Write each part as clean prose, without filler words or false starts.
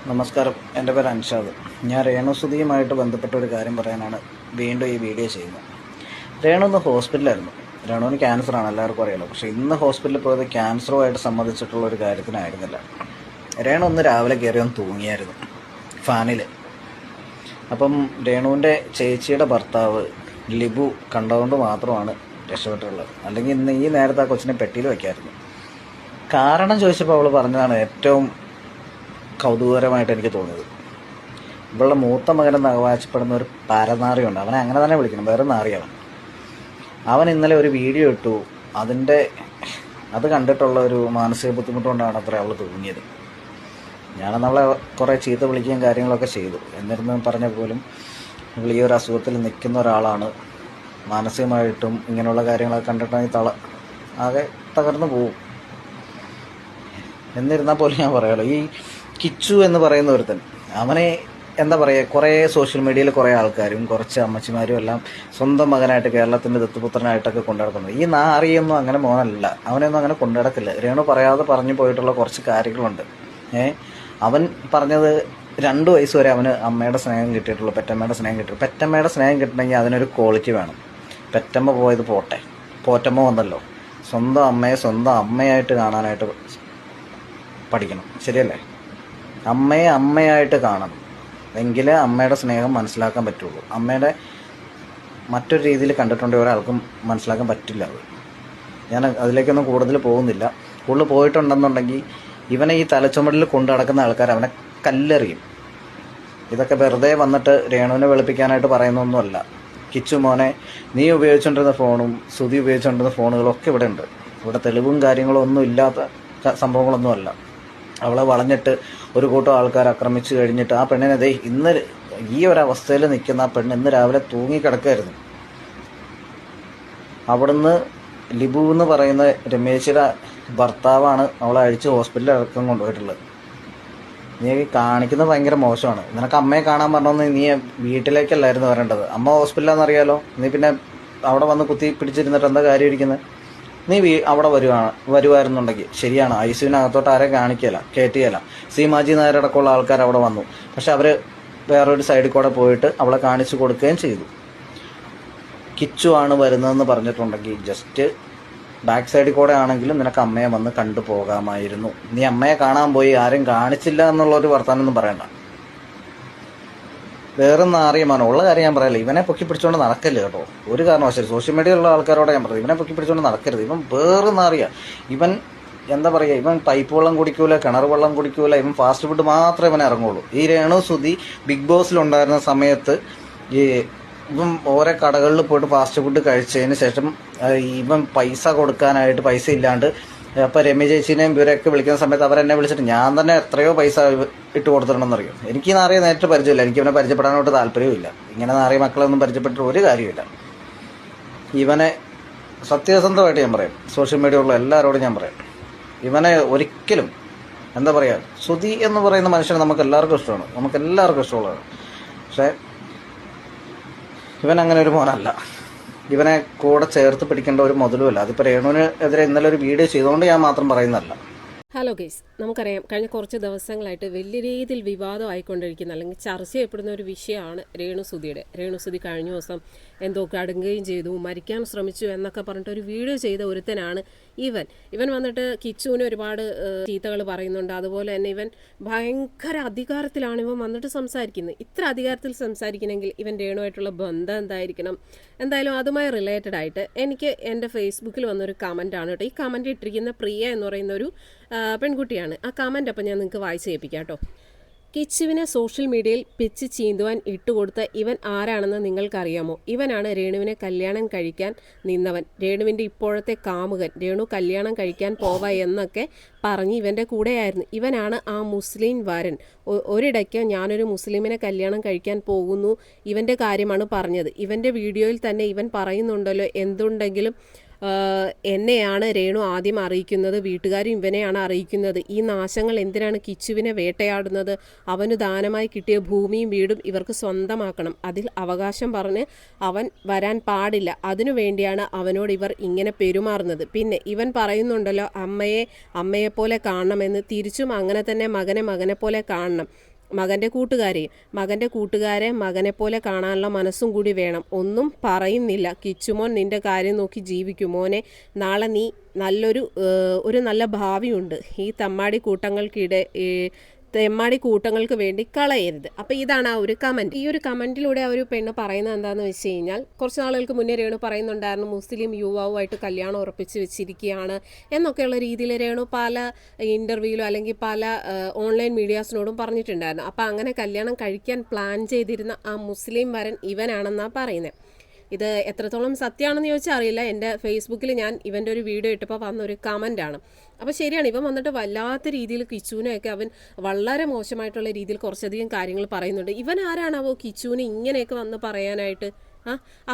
നമസ്കാരം, എൻ്റെ പേര് അൻഷാദ്. ഞാൻ രേണുസുതിയുമായിട്ട് ബന്ധപ്പെട്ട ഒരു കാര്യം പറയാനാണ് വീണ്ടും ഈ വീഡിയോ ചെയ്യുന്നത്. രേണു ഇന്ന് ഹോസ്പിറ്റലായിരുന്നു. രേണുവിന് ക്യാൻസറാണ്, എല്ലാവർക്കും അറിയാലോ. പക്ഷേ ഇന്ന് ഹോസ്പിറ്റലിൽ പോയത് ക്യാൻസറുമായിട്ട് സംബന്ധിച്ചിട്ടുള്ള ഒരു കാര്യത്തിനായിരുന്നില്ല. രേണു ഒന്ന് രാവിലെ കയറി ഒന്ന് തൂങ്ങിയായിരുന്നു ഫാനിൽ. അപ്പം രേണുവിൻ്റെ ചേച്ചിയുടെ ഭർത്താവ് ലിബു കണ്ടതുകൊണ്ട് മാത്രമാണ് രക്ഷപ്പെട്ടുള്ളത്. അല്ലെങ്കിൽ ഇന്ന് ഈ നേരത്തെ ആ കൊച്ചിനെ പെട്ടിയിൽ വയ്ക്കായിരുന്നു. കാരണം ചോദിച്ചപ്പോൾ അവൾ പറഞ്ഞതാണ് ഏറ്റവും കൗതുകകരമായിട്ട് എനിക്ക് തോന്നിയത്. ഇവളുടെ മൂത്ത മകനെന്ന് അവകാശപ്പെടുന്ന ഒരു പരനാറിയുണ്ട്. അവനെ അങ്ങനെ തന്നെ വിളിക്കണം, വേറെ നാറിയവൻ. അവൻ ഇന്നലെ ഒരു വീഡിയോ ഇട്ടു. അത് കണ്ടിട്ടുള്ള ഒരു മാനസിക ബുദ്ധിമുട്ടുകൊണ്ടാണ് അത്ര അവൾ തൂങ്ങിയത്. ഞാനന്ന് അവളെ കുറേ ചീത്ത വിളിക്കുകയും കാര്യങ്ങളൊക്കെ ചെയ്തു. എന്നിരുന്നു പറഞ്ഞ പോലും ഇവൾ ഈ ഒരു അസുഖത്തിൽ നിൽക്കുന്ന ഒരാളാണ്. മാനസികമായിട്ടും ഇങ്ങനെയുള്ള കാര്യങ്ങളൊക്കെ കണ്ടിട്ടുണ്ടെങ്കിൽ ആകെ തകർന്നു പോവും. എന്നിരുന്നാൽ പോലും ഞാൻ പറയാമല്ലോ, ഈ കിച്ചു എന്ന് പറയുന്ന ഒരുത്തൻ, അവനെ എന്താ പറയുക, കുറേ സോഷ്യൽ മീഡിയയിൽ കുറേ ആൾക്കാരും കുറച്ച് അമ്മച്ചിമാരും എല്ലാം സ്വന്തം മകനായിട്ട് കേരളത്തിൻ്റെ ദത്തുപുത്രനായിട്ടൊക്കെ കൊണ്ടുനടക്കുന്നത്. ഈ നാറിയൊന്നും അങ്ങനെ മോനല്ല, അവനെയൊന്നും അങ്ങനെ കൊണ്ടുനടക്കില്ല. രേണു പറയാതെ പറഞ്ഞു പോയിട്ടുള്ള കുറച്ച് കാര്യങ്ങളുണ്ട്. അവൻ പറഞ്ഞത് 2 വയസ്സ് വരെ അവന് അമ്മയുടെ സ്നേഹം കിട്ടിയിട്ടുള്ളൂ, പെറ്റമ്മയുടെ സ്നേഹം കിട്ടിയിട്ടുള്ളൂ. പെറ്റമ്മയുടെ സ്നേഹം കിട്ടണമെങ്കിൽ അതിനൊരു ക്വാളിറ്റി വേണം. പെറ്റമ്മ പോയത് പോട്ടെ, പോറ്റമ്മ വന്നല്ലോ. സ്വന്തം അമ്മയെ സ്വന്തം അമ്മയായിട്ട് കാണാനായിട്ട് പഠിക്കണം, ശരിയല്ലേ? അമ്മയെ അമ്മയായിട്ട് കാണണം, എങ്കിലേ അമ്മയുടെ സ്നേഹം മനസ്സിലാക്കാൻ പറ്റുള്ളൂ. അമ്മയുടെ മറ്റൊരു രീതിയിൽ കണ്ടിട്ടുണ്ടെങ്കിൽ ഒരാൾക്കും മനസ്സിലാക്കാൻ പറ്റില്ല. ഞാൻ അതിലേക്കൊന്നും കൂടുതൽ പോകുന്നില്ല. കൂടുതൽ പോയിട്ടുണ്ടെന്നുണ്ടെങ്കിൽ ഇവനെ ഈ തലച്ചുമടിൽ കൊണ്ടു നടക്കുന്ന ആൾക്കാർ അവനെ കല്ലെറിയും. ഇതൊക്കെ വെറുതെ വന്നിട്ട് രേണുവിനെ വെളുപ്പിക്കാനായിട്ട് പറയുന്നൊന്നുമല്ല. കിച്ചു മോനെ, നീ ഉപയോഗിച്ചുകൊണ്ടിരുന്ന ഫോണും സുധി ഉപയോഗിച്ചുകൊണ്ടിരുന്ന ഫോണുകളും ഒക്കെ ഇവിടെ ഉണ്ട്. ഇവിടെ തെളിവും കാര്യങ്ങളും ഒന്നും ഇല്ലാത്ത സംഭവങ്ങളൊന്നുമല്ല. അവളെ വളഞ്ഞിട്ട് ഒരു കൂട്ടം ആൾക്കാർ ആക്രമിച്ചു കഴിഞ്ഞിട്ട് ആ പെണ്ണിനെ ഇന്ന് ഈ ഒരവസ്ഥയിൽ നിൽക്കുന്ന ആ പെണ്ണ് ഇന്ന് രാവിലെ തൂങ്ങിക്കിടക്കായിരുന്നു. അവിടുന്ന് ലിബു എന്ന് പറയുന്ന രമേശിയുടെ ഭർത്താവാണ് അവളെ അഴിച്ച് ഹോസ്പിറ്റലിൽ അടക്കം കൊണ്ടുപോയിട്ടുള്ളത്. നീ കാണിക്കുന്നത് ഭയങ്കര മോശമാണ്. നിനക്ക് അമ്മയെ കാണാൻ പറഞ്ഞൊന്ന് നീ വീട്ടിലേക്കല്ലായിരുന്നു വരേണ്ടത്. അമ്മ ഹോസ്പിറ്റലാണെന്നറിയാലോ. നീ പിന്നെ അവിടെ വന്ന് കുത്തി പിടിച്ചിരുന്നിട്ട് എന്താ കാര്യം ഇരിക്കുന്നത്? നീ അവിടെ വരുമായിരുന്നുണ്ടെങ്കിൽ ശരിയാണ്, ഐസിയുവിനകത്തോട്ട് ആരെയും കയറ്റിയല്ല. സീമാജി നായരടക്കമുള്ള ആൾക്കാർ അവിടെ വന്നു. പക്ഷെ അവർ വേറൊരു സൈഡിൽ കൂടെ പോയിട്ട് അവളെ കാണിച്ചു കൊടുക്കുകയും ചെയ്തു. കിച്ചു ആണ് വരുന്നതെന്ന് പറഞ്ഞിട്ടുണ്ടെങ്കിൽ ജസ്റ്റ് ബാക്ക് സൈഡിൽ കൂടെ ആണെങ്കിലും നിനക്ക് അമ്മയെ വന്ന് കണ്ടു പോകാമായിരുന്നു. നീ അമ്മയെ കാണാൻ പോയി ആരും കാണിച്ചില്ല എന്നുള്ളൊരു വർത്താനൊന്നും പറയണ്ട. വേറെ നാറിയമാനോ ഉള്ള കാര്യം ഞാൻ പറയല്ല. ഇവനെ പൊക്കി പിടിച്ചുകൊണ്ട് നടക്കല്ല കേട്ടോ, ഒരു കാരണവശാലും. സോഷ്യൽ മീഡിയയിലുള്ള ആൾക്കാരോട് ഞാൻ പറയും, ഇവനെ പൊക്കി പിടിച്ചുകൊണ്ട് നടക്കരുത്. ഇവൻ വേറെ നാറിയ. ഇവൻ എന്താ പറയുക, ഇവൻ പൈപ്പ് വെള്ളം കുടിക്കൂല, കിണർ വെള്ളം കുടിക്കൂല. ഇവൻ ഫാസ്റ്റ് ഫുഡ് മാത്രമേ ഇവനെ ഇറങ്ങുള്ളൂ. ഈ രേണു സുധി ബിഗ് ബോസിലുണ്ടായിരുന്ന സമയത്ത് ഇവൻ ഓരോ കടകളിൽ പോയിട്ട് ഫാസ്റ്റ് ഫുഡ് കഴിച്ചതിന് ശേഷം ഇവൻ പൈസ കൊടുക്കാനായിട്ട് പൈസ ഇല്ലാണ്ട് അപ്പോൾ രമ്യ ചേച്ചീനെയും ഇവരെയൊക്കെ വിളിക്കുന്ന സമയത്ത് അവരെന്നെ വിളിച്ചിട്ട് ഞാൻ തന്നെ എത്രയോ പൈസ ഇട്ട് കൊടുത്തിട്ടുണ്ടെന്നറിയും. എനിക്ക് നാറിയ നേരിട്ട് പരിചയമില്ല, എനിക്ക് ഇവനെ പരിചയപ്പെടാനായിട്ട് താല്പര്യമില്ല. ഇങ്ങനെ നാറിയ മക്കളൊന്നും പരിചയപ്പെട്ടിട്ട് ഒരു കാര്യമില്ല. ഇവനെ സത്യസന്ധമായിട്ട് ഞാൻ പറയാം, സോഷ്യൽ മീഡിയ ഉള്ള എല്ലാവരോടും ഞാൻ പറയാം, ഇവനെ ഒരിക്കലും എന്താ പറയുക, സുധി എന്ന് പറയുന്ന മനുഷ്യനെ നമുക്ക് എല്ലാവർക്കും ഇഷ്ടമുള്ളതാണ്. പക്ഷേ ഇവൻ അങ്ങനെ ഒരു മോനല്ല. ഇവനെ കൂടെ ചേർത്ത് പിടിക്കേണ്ട ഒരു മുതലുമല്ല. അതിപ്പോൾ രേണുവിന് എതിരെ ഇന്നലെ ഒരു വീഡിയോ ചെയ്തുകൊണ്ട് ഞാൻ മാത്രം പറയുന്നതല്ല. ഹലോ ഗൈസ്, നമുക്കറിയാം കഴിഞ്ഞ കുറച്ച് ദിവസങ്ങളായിട്ട് വലിയ രീതിയിൽ വിവാദമായിക്കൊണ്ടിരിക്കുന്ന അല്ലെങ്കിൽ ചർച്ച ചെയ്യപ്പെടുന്ന ഒരു വിഷയമാണ് രേണുസുതി കഴിഞ്ഞ ദിവസം എന്തോ കടുങ്ങുകയും ചെയ്തു, മരിക്കാൻ ശ്രമിച്ചു എന്നൊക്കെ പറഞ്ഞിട്ട് ഒരു വീഡിയോ ചെയ്ത ഒരുത്തനാണ് ഇവൻ വന്നിട്ട് കിച്ചുവിന് ഒരുപാട് ചീത്തകൾ പറയുന്നുണ്ട്. അതുപോലെ തന്നെ ഇവൻ ഭയങ്കര അധികാരത്തിലാണ് ഇവൻ വന്നിട്ട് സംസാരിക്കുന്നത്. ഇത്ര അധികാരത്തിൽ സംസാരിക്കണമെങ്കിൽ ഇവൻ രേണുവായിട്ടുള്ള ബന്ധം എന്തായിരിക്കണം? എന്തായാലും അതുമായി റിലേറ്റഡ് ആയിട്ട് എനിക്ക് എൻ്റെ ഫേസ്ബുക്കിൽ വന്നൊരു കമൻറ്റാണ് കേട്ടോ. ഈ കമൻറ്റ് ഇട്ടിരിക്കുന്ന പ്രിയ എന്ന് പറയുന്ന ഒരു പെൺകുട്ടിയാണ്. ആ കമൻറ്റ് അപ്പം ഞാൻ നിങ്ങൾക്ക് വായിച്ച് കേൾപ്പിക്കാം കേട്ടോ. കിച്ചുവിനെ സോഷ്യൽ മീഡിയയിൽ പിച്ച് ചീന്തുവാൻ ഇട്ടുകൊടുത്ത ഇവൻ ആരാണെന്ന് നിങ്ങൾക്കറിയാമോ? ഇവനാണ് രേണുവിനെ കല്യാണം കഴിക്കാൻ നിന്നവൻ, രേണുവിൻ്റെ ഇപ്പോഴത്തെ കാമുകൻ. രേണു കല്യാണം കഴിക്കാൻ പോവാ എന്നൊക്കെ പറഞ്ഞ് ഇവൻ്റെ കൂടെയായിരുന്നു. ഇവനാണ് ആ മുസ്ലിം വരൻ. ഒരിടയ്ക്ക് ഞാനൊരു മുസ്ലിമിനെ കല്യാണം കഴിക്കാൻ പോകുന്നു, ഇവൻ്റെ കാര്യമാണ് പറഞ്ഞത്. ഇവൻ്റെ വീഡിയോയിൽ തന്നെ ഇവൻ പറയുന്നുണ്ടല്ലോ, എന്തുണ്ടെങ്കിലും എന്നെയാണ് രേണു ആദ്യം അറിയിക്കുന്നത്, വീട്ടുകാരും ഇവനെയാണ് അറിയിക്കുന്നത്. ഈ നാശങ്ങൾ എന്തിനാണ് കിച്ചുവിനെ വേട്ടയാടുന്നത്? അവന് ദാനമായി കിട്ടിയ ഭൂമിയും വീടും ഇവർക്ക് സ്വന്തമാക്കണം. അതിൽ അവകാശം പറഞ്ഞ് അവൻ വരാൻ പാടില്ല. അതിനു വേണ്ടിയാണ് അവനോട് ഇവർ ഇങ്ങനെ പെരുമാറുന്നത്. പിന്നെ ഇവൻ പറയുന്നുണ്ടല്ലോ, അമ്മയെപ്പോലെ കാണണമെന്ന്. തിരിച്ചും അങ്ങനെ തന്നെ മകനെ പോലെ കാണണം. മകൻ്റെ കൂട്ടുകാരെ മകനെ പോലെ കാണാനുള്ള മനസ്സും കൂടി വേണം. ഒന്നും പറയുന്നില്ല. കിച്ചുമോൻ നിൻ്റെ കാര്യം നോക്കി ജീവിക്കും മോനെ. നാളെ നീ ഒരു നല്ല ഭാവിയുണ്ട്. ഈ തെമ്മാടി കൂട്ടങ്ങൾക്ക് വേണ്ടി കളയരുത്. അപ്പോൾ ഇതാണ് ആ ഒരു കമൻറ്റ്. ഈ ഒരു കമൻറ്റിലൂടെ ആ ഒരു പെണ്ണ് പറയുന്നത് എന്താണെന്ന് വെച്ച് കഴിഞ്ഞാൽ, കുറച്ച് നാളുകൾക്ക് മുന്നേ രേണു പറയുന്നുണ്ടായിരുന്നു മുസ്ലിം യുവാവുമായിട്ട് കല്യാണം ഉറപ്പിച്ച് വെച്ചിരിക്കുകയാണ് എന്നൊക്കെയുള്ള രീതിയിൽ രേണു പല ഇൻ്റർവ്യൂയിലും അല്ലെങ്കിൽ പല ഓൺലൈൻ മീഡിയാസിനോടും പറഞ്ഞിട്ടുണ്ടായിരുന്നു. അപ്പോൾ അങ്ങനെ കല്യാണം കഴിക്കാൻ പ്ലാൻ ചെയ്തിരുന്ന ആ മുസ്ലിം വരൻ ഇവനാണെന്നാണ് പറയുന്നത്. ഇത് എത്രത്തോളം സത്യമാണെന്ന് ചോദിച്ചാൽ അറിയില്ല. എൻ്റെ ഫേസ്ബുക്കിൽ ഞാൻ ഇവൻ്റെ ഒരു വീഡിയോ ഇട്ടപ്പോൾ വന്നൊരു കമൻറ്റാണ്. അപ്പോൾ ശരിയാണ്, ഇവൻ വന്നിട്ട് വല്ലാത്ത രീതിയിൽ കിച്ചുവിനെയൊക്കെ അവൻ വളരെ മോശമായിട്ടുള്ള രീതിയിൽ കുറച്ചധികം കാര്യങ്ങൾ പറയുന്നുണ്ട്. ഇവൻ ആരാണാവോ കിച്ചുവിനെ ഇങ്ങനെയൊക്കെ വന്ന് പറയാനായിട്ട്?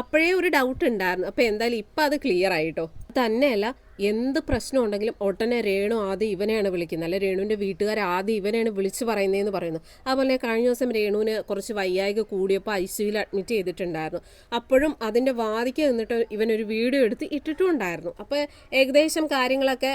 അപ്പോഴേ ഒരു ഡൗട്ട് ഉണ്ടായിരുന്നു. അപ്പോൾ എന്തായാലും ഇപ്പം അത് ക്ലിയർ ആയിട്ടോ. തന്നെയല്ല, എന്ത് പ്രശ്നം ഉണ്ടെങ്കിലും ഉടനെ രേണു ആദ്യം ഇവനെയാണ് വിളിക്കുന്നത്, അല്ലെ രേണുവിൻ്റെ വീട്ടുകാർ ആദ്യം ഇവനെയാണ് വിളിച്ച് പറയുന്നതെന്ന് പറയുന്നു. അതുപോലെ കഴിഞ്ഞ ദിവസം രേണുവിന് കുറച്ച് വയ്യായ്ക കൂടിയപ്പോൾ ICUയിൽ അഡ്മിറ്റ് ചെയ്തിട്ടുണ്ടായിരുന്നു. അപ്പോഴും അതിൻ്റെ വാദിക്ക് നിന്നിട്ട് ഇവനൊരു വീഡിയോ എടുത്ത് ഇട്ടിട്ടുണ്ടായിരുന്നു. അപ്പോൾ ഏകദേശം കാര്യങ്ങളൊക്കെ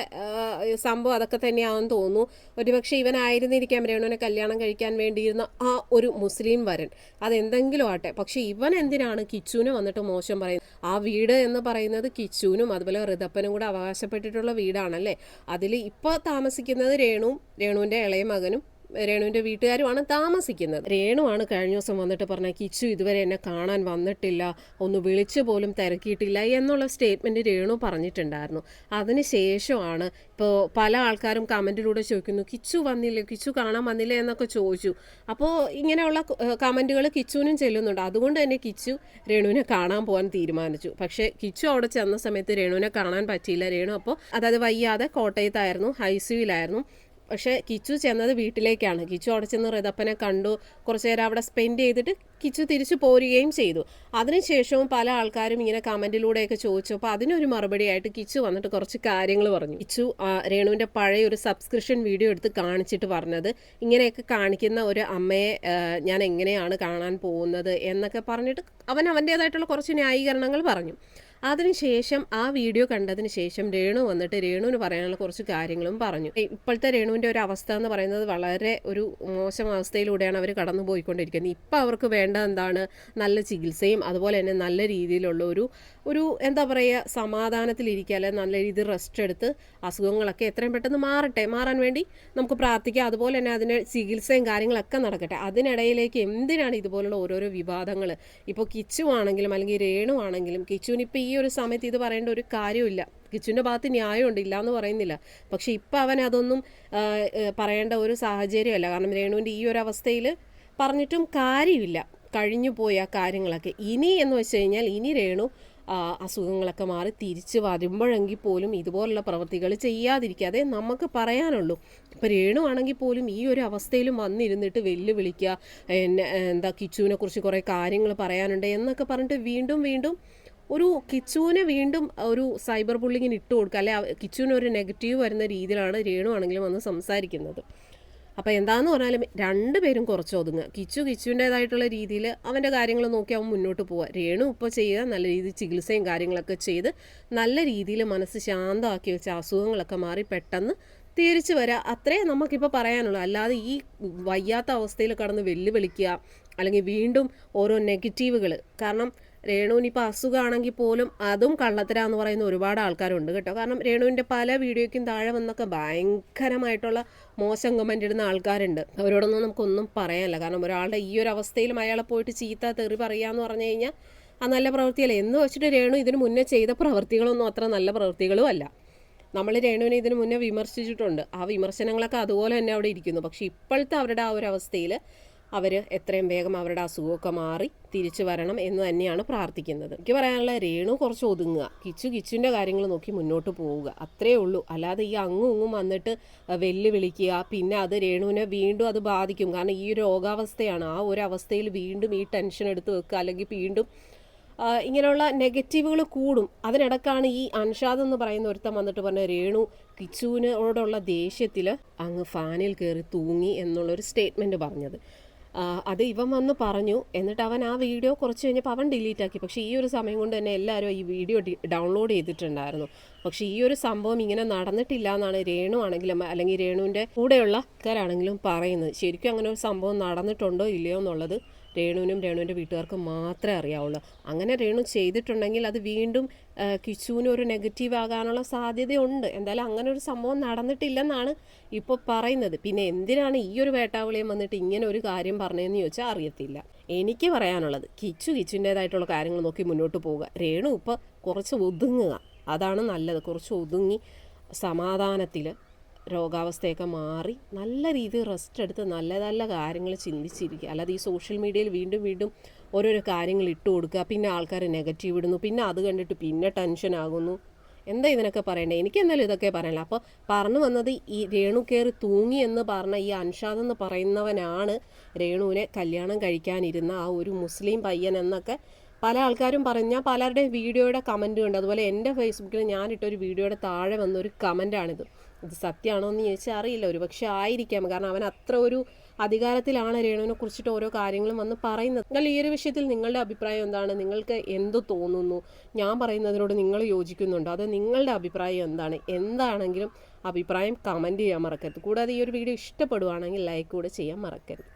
സംഭവം അതൊക്കെ തന്നെയാണെന്ന് തോന്നുന്നു. ഒരുപക്ഷെ ഇവനായിരുന്നിരിക്കാം രേണുവിനെ കല്യാണം കഴിക്കാൻ വേണ്ടിയിരുന്ന ആ ഒരു മുസ്ലിം വരൻ. അതെന്തെങ്കിലും ആട്ടെ, പക്ഷേ ഇവൻ എന്തിനാണ് കിച്ചുവിന് വന്നിട്ട് മോശം പറയുന്നത്? ആ വീട് എന്ന് പറയുന്നത് കിച്ചുവിനും അതുപോലെ ഋതപ്പനും കൂടെ അവകാശപ്പെട്ടിട്ടുള്ള വീടാണല്ലേ. അതിൽ ഇപ്പോൾ താമസിക്കുന്നത് രേണുവിൻ്റെ ഇളയ മകനും രേണുവിൻ്റെ വീട്ടുകാരുമാണ് താമസിക്കുന്നത്. രേണുവാണ് കഴിഞ്ഞ ദിവസം വന്നിട്ട് പറഞ്ഞാൽ കിച്ചു ഇതുവരെ എന്നെ കാണാൻ വന്നിട്ടില്ല, ഒന്ന് വിളിച്ചു പോലും തിരക്കിയിട്ടില്ല എന്നുള്ള സ്റ്റേറ്റ്മെൻറ്റ് രേണു പറഞ്ഞിട്ടുണ്ടായിരുന്നു. അതിന് ശേഷമാണ് ഇപ്പോൾ പല ആൾക്കാരും കമൻറ്റിലൂടെ ചോദിക്കുന്നു, കിച്ചു വന്നില്ലേ, കിച്ചു കാണാൻ വന്നില്ലേ എന്നൊക്കെ ചോദിച്ചു. അപ്പോൾ ഇങ്ങനെയുള്ള കമൻറ്റുകൾ കിച്ചുവിനും ചെല്ലുന്നുണ്ട്. അതുകൊണ്ട് തന്നെ കിച്ചു രേണുവിനെ കാണാൻ പോകാൻ തീരുമാനിച്ചു. പക്ഷേ കിച്ചു അവിടെ ചെന്ന സമയത്ത് രേണുവിനെ കാണാൻ പറ്റിയില്ല. രേണു അപ്പോൾ അതായത് വയ്യാതെ കോട്ടയത്തായിരുന്നു, ICUയിലായിരുന്നു. പക്ഷേ കിച്ചു ചെന്നത് വീട്ടിലേക്കാണ്. കിച്ചു അവിടെ ചെന്ന് ഋതപ്പനെ കണ്ടു, കുറച്ച് നേരം അവിടെ സ്പെൻഡ് ചെയ്തിട്ട് കിച്ചു തിരിച്ചു പോരുകയും ചെയ്തു. അതിനുശേഷവും പല ആൾക്കാരും ഇങ്ങനെ കമൻറ്റിലൂടെയൊക്കെ ചോദിച്ചു. അപ്പോൾ അതിനൊരു മറുപടിയായിട്ട് കിച്ചു വന്നിട്ട് കുറച്ച് കാര്യങ്ങൾ പറഞ്ഞു. കിച്ചു രേണുവിൻ്റെ പഴയ ഒരു സബ്സ്ക്രിപ്ഷൻ വീഡിയോ എടുത്ത് കാണിച്ചിട്ട് പറഞ്ഞത്, ഇങ്ങനെയൊക്കെ കാണിക്കുന്ന ഒരു അമ്മയെ ഞാൻ എങ്ങനെയാണ് കാണാൻ പോകുന്നത് എന്നൊക്കെ പറഞ്ഞിട്ട് അവൻ അവൻ്റേതായിട്ടുള്ള കുറച്ച് ന്യായീകരണങ്ങൾ പറഞ്ഞു. അതിനുശേഷം ആ വീഡിയോ കണ്ടതിന് ശേഷം രേണു വന്നിട്ട് രേണുവിന് പറയാനുള്ള കുറച്ച് കാര്യങ്ങളും പറഞ്ഞു. ഇപ്പോഴത്തെ രേണുവിൻ്റെ ഒരു അവസ്ഥ എന്ന് പറയുന്നത് വളരെ ഒരു മോശം അവസ്ഥയിലൂടെയാണ് അവർ കടന്നു പോയിക്കൊണ്ടിരിക്കുന്നത്. ഇപ്പം അവർക്ക് വേണ്ട എന്താണ്, നല്ല ചികിത്സയും അതുപോലെ തന്നെ നല്ല രീതിയിലുള്ള ഒരു എന്താ പറയുക, സമാധാനത്തിലിരിക്കുക, അല്ലെങ്കിൽ നല്ല രീതിയിൽ റെസ്റ്റ് എടുത്ത് അസുഖങ്ങളൊക്കെ എത്രയും പെട്ടെന്ന് മാറാൻ വേണ്ടി നമുക്ക് പ്രാർത്ഥിക്കാം. അതുപോലെ തന്നെ അതിന് ചികിത്സയും കാര്യങ്ങളൊക്കെ നടക്കട്ടെ. അതിനിടയിലേക്ക് എന്തിനാണ് ഇതുപോലുള്ള ഓരോരോ വിവാദങ്ങൾ? ഇപ്പോൾ കിച്ചു ആണെങ്കിലും അല്ലെങ്കിൽ രേണു ആണെങ്കിലും, കിച്ചുവിന് ഇപ്പോൾ ഈ ഒരു സമയത്ത് ഇത് പറയേണ്ട ഒരു കാര്യമില്ല. കിച്ചുവിൻ്റെ ഭാഗത്ത് ന്യായമുണ്ട്, ഇല്ല എന്ന് പറയുന്നില്ല. പക്ഷേ ഇപ്പം അവൻ അതൊന്നും പറയേണ്ട ഒരു സാഹചര്യമല്ല. കാരണം രേണുവിൻ്റെ ഈ ഒരു അവസ്ഥയിൽ പറഞ്ഞിട്ടും കാര്യമില്ല, കഴിഞ്ഞു പോയ കാര്യങ്ങളൊക്കെ. ഇനി എന്ന് വെച്ച് കഴിഞ്ഞാൽ ഇനി രേണു അസുഖങ്ങളൊക്കെ മാറി തിരിച്ച് വരുമ്പോഴെങ്കിൽ പോലും ഇതുപോലുള്ള പ്രവൃത്തികൾ ചെയ്യാതിരിക്കാതെ നമുക്ക് പറയാനുള്ളൂ. ഇപ്പോൾ രേണു ആണെങ്കിൽ പോലും ഈ ഒരു അവസ്ഥയിലും വന്നിരുന്നിട്ട് വെല്ലുവിളിക്കുക, എന്താ കിച്ചുവിനെ കുറിച്ച് കുറേ കാര്യങ്ങൾ പറയാനുണ്ട് എന്നൊക്കെ പറഞ്ഞിട്ട് വീണ്ടും ഒരു കിച്ചുവിനെ വീണ്ടും ഒരു സൈബർ ബുള്ളിങ്ങിന് ഇട്ട് കൊടുക്കുക, അല്ലെ കിച്ചുവിന് ഒരു നെഗറ്റീവ് വരുന്ന രീതിയിലാണ് രേണു ആണെങ്കിലും വന്ന് സംസാരിക്കുന്നത്. അപ്പോൾ എന്താണെന്ന് പറഞ്ഞാലും രണ്ടുപേരും കുറച്ച് ഒതുങ്ങുക. കിച്ചുവിൻ്റേതായിട്ടുള്ള രീതിയിൽ അവൻ്റെ കാര്യങ്ങൾ നോക്കി അവൻ മുന്നോട്ട് പോവുക. രേണു ഇപ്പോൾ ചെയ്യുക നല്ല രീതിയിൽ ചികിത്സയും കാര്യങ്ങളൊക്കെ ചെയ്ത് നല്ല രീതിയിൽ മനസ്സ് ശാന്തമാക്കി വെച്ച അസുഖങ്ങളൊക്കെ മാറി പെട്ടെന്ന് തിരിച്ചു വരിക. അത്രേ നമുക്കിപ്പോൾ പറയാനുള്ളൂ. അല്ലാതെ ഈ വയ്യാത്ത അവസ്ഥയിൽ കടന്ന് വെല്ലുവിളിക്കുക അല്ലെങ്കിൽ വീണ്ടും ഓരോ നെഗറ്റീവുകൾ. കാരണം രേണുവിനിപ്പോൾ അസുഖമാണെങ്കിൽ പോലും അതും കള്ളത്തരാന്ന് പറയുന്ന ഒരുപാട് ആൾക്കാരുണ്ട് കേട്ടോ. കാരണം രേണുവിൻ്റെ പല വീഡിയോയ്ക്കും താഴെ വന്നൊക്കെ ഭയങ്കരമായിട്ടുള്ള മോശം കമൻ്റ് ഇടുന്ന ആൾക്കാരുണ്ട്. അവരോടൊന്നും നമുക്കൊന്നും പറയാനില്ല. കാരണം ഒരാളുടെ ഈ ഒരു അവസ്ഥയിലും അയാളെ പോയിട്ട് ചീത്ത തെറി പറയാന്ന് പറഞ്ഞു കഴിഞ്ഞാൽ അത് നല്ല പ്രവൃത്തിയല്ല. എന്ന് വെച്ചിട്ട് രേണു ഇതിന് മുന്നേ ചെയ്ത പ്രവൃത്തികളൊന്നും അത്ര നല്ല പ്രവൃത്തികളും അല്ല. നമ്മൾ രേണുവിനെ ഇതിന് മുന്നേ വിമർശിച്ചിട്ടുണ്ട്. ആ വിമർശനങ്ങളൊക്കെ അതുപോലെ തന്നെ അവിടെ ഇരിക്കുന്നു. പക്ഷേ ഇപ്പോഴത്തെ അവരുടെ ആ ഒരു അവസ്ഥയിൽ അവർ എത്രയും വേഗം അവരുടെ അസുഖമൊക്കെ മാറി തിരിച്ചു വരണം എന്ന് തന്നെയാണ് പ്രാർത്ഥിക്കുന്നത്. എനിക്ക് പറയാനുള്ള, രേണു കുറച്ച് ഒതുങ്ങുക, കിച്ചുവിൻ്റെ കാര്യങ്ങൾ നോക്കി മുന്നോട്ട് പോവുക, അത്രയേ ഉള്ളൂ. അല്ലാതെ ഈ അങ്ങും വന്നിട്ട് വെല്ലുവിളിക്കുക, പിന്നെ അത് രേണുവിനെ വീണ്ടും അത് ബാധിക്കും. കാരണം ഈ ഒരു രോഗാവസ്ഥയാണ്. ആ ഒരു അവസ്ഥയിൽ വീണ്ടും ഈ ടെൻഷൻ എടുത്ത് വെക്കുക, അല്ലെങ്കിൽ വീണ്ടും ഇങ്ങനെയുള്ള നെഗറ്റീവുകൾ കൂടും. അതിനിടക്കാണ് ഈ അൻഷാദ് എന്ന് പറയുന്ന ഒരുത്തം വന്നിട്ട് പറഞ്ഞ രേണു കിച്ചുവിനോടുള്ള ദേഷ്യത്തിൽ അങ്ങ് ഫാനിൽ കയറി തൂങ്ങി എന്നുള്ളൊരു സ്റ്റേറ്റ്മെൻറ്റ് പറഞ്ഞത്. അത് ഇവൻ വന്ന് പറഞ്ഞു. എന്നിട്ട് അവൻ ആ വീഡിയോ കുറച്ച് കഴിഞ്ഞപ്പോൾ അവൻ ഡിലീറ്റ് ആക്കി. പക്ഷേ ഈ ഒരു സമയം കൊണ്ട് തന്നെ എല്ലാവരും ഈ വീഡിയോ ഡൗൺലോഡ് ചെയ്തിട്ടുണ്ടായിരുന്നു. പക്ഷേ ഈ ഒരു സംഭവം ഇങ്ങനെ നടന്നിട്ടില്ല എന്നാണ് രേണു ആണെങ്കിലും അല്ലെങ്കിൽ രേണുവിൻ്റെ കൂടെയുള്ള ആൾക്കാരാണെങ്കിലും പറയുന്നത്. ശരിക്കും അങ്ങനെ ഒരു സംഭവം നടന്നിട്ടുണ്ടോ ഇല്ലയോ എന്നുള്ളത് രേണുവിനും രേണുവിൻ്റെ വീട്ടുകാർക്കും മാത്രമേ അറിയാവുള്ളൂ. അങ്ങനെ രേണു ചെയ്തിട്ടുണ്ടെങ്കിൽ അത് വീണ്ടും കിച്ചുവിന് ഒരു നെഗറ്റീവ് ആകാനുള്ള സാധ്യതയുണ്ട്. എന്തായാലും അങ്ങനെ ഒരു സംഭവം നടന്നിട്ടില്ലെന്നാണ് ഇപ്പോൾ പറയുന്നത്. പിന്നെ എന്തിനാണ് ഈ ഒരു വേട്ടാവിളിയും വന്നിട്ട് ഇങ്ങനെ ഒരു കാര്യം പറഞ്ഞതെന്ന് ചോദിച്ചാൽ അറിയത്തില്ല. എനിക്ക് പറയാനുള്ളത് കിച്ചുവിൻ്റേതായിട്ടുള്ള കാര്യങ്ങൾ നോക്കി മുന്നോട്ട് പോവുക. രേണു ഇപ്പോൾ കുറച്ച് ഒതുങ്ങുക, അതാണ് നല്ലത്. കുറച്ച് ഒതുങ്ങി സമാധാനത്തിൽ രോഗാവസ്ഥയൊക്കെ മാറി നല്ല രീതിയിൽ റെസ്റ്റ് എടുത്ത് നല്ല നല്ല കാര്യങ്ങൾ ചിന്തിച്ചിരിക്കുക. അല്ലാതെ ഈ സോഷ്യൽ മീഡിയയിൽ വീണ്ടും വീണ്ടും ഓരോരോ കാര്യങ്ങൾ ഇട്ട് കൊടുക്കുക, പിന്നെ ആൾക്കാർ നെഗറ്റീവ് ഇടുന്നു, പിന്നെ അത് കണ്ടിട്ട് പിന്നെ ടെൻഷൻ ആകുന്നു. എന്താ ഇതിനൊക്കെ പറയണ്ടേ? എനിക്ക് എന്തായാലും ഇതൊക്കെ പറയാനില്ല. അപ്പോൾ പറഞ്ഞു വന്നത് ഈ രേണു കയറി തൂങ്ങി എന്ന് പറഞ്ഞ ഈ അൻഷാദ് എന്ന് പറയുന്നവനാണ് രേണുവിനെ കല്യാണം കഴിക്കാനിരുന്ന ആ ഒരു മുസ്ലിം പയ്യൻ എന്നൊക്കെ പല ആൾക്കാരും പറഞ്ഞു. ഞാൻ പലരുടെ വീഡിയോയുടെ കമൻറ്റ് കണ്ടു. അതുപോലെ എൻ്റെ ഫേസ്ബുക്കിൽ ഞാനിട്ടൊരു വീഡിയോയുടെ താഴെ വന്നൊരു കമൻറ്റാണിത്. ഇത് സത്യമാണോ എന്ന് ചോദിച്ചാൽ അറിയില്ല, ഒരു പക്ഷേ ആയിരിക്കാം. കാരണം അവൻ അത്ര ഒരു അധികാരത്തിലാണ് രേണുവിനെ കുറിച്ചിട്ട് ഓരോ കാര്യങ്ങളും വന്ന് പറയുന്നത്. എന്നാൽ ഈ ഒരു വിഷയത്തിൽ നിങ്ങളുടെ അഭിപ്രായം എന്താണ്? നിങ്ങൾക്ക് എന്ത് തോന്നുന്നു? ഞാൻ പറയുന്നതിനോട് നിങ്ങൾ യോജിക്കുന്നുണ്ടോ? അത് നിങ്ങളുടെ അഭിപ്രായം എന്താണ്? എന്താണെങ്കിലും അഭിപ്രായം കമൻറ്റ് ചെയ്യാൻ മറക്കരുത്. കൂടാതെ ഈ ഒരു വീഡിയോ ഇഷ്ടപ്പെടുവാണെങ്കിൽ ലൈക്ക് കൂടെ ചെയ്യാൻ മറക്കരുത്.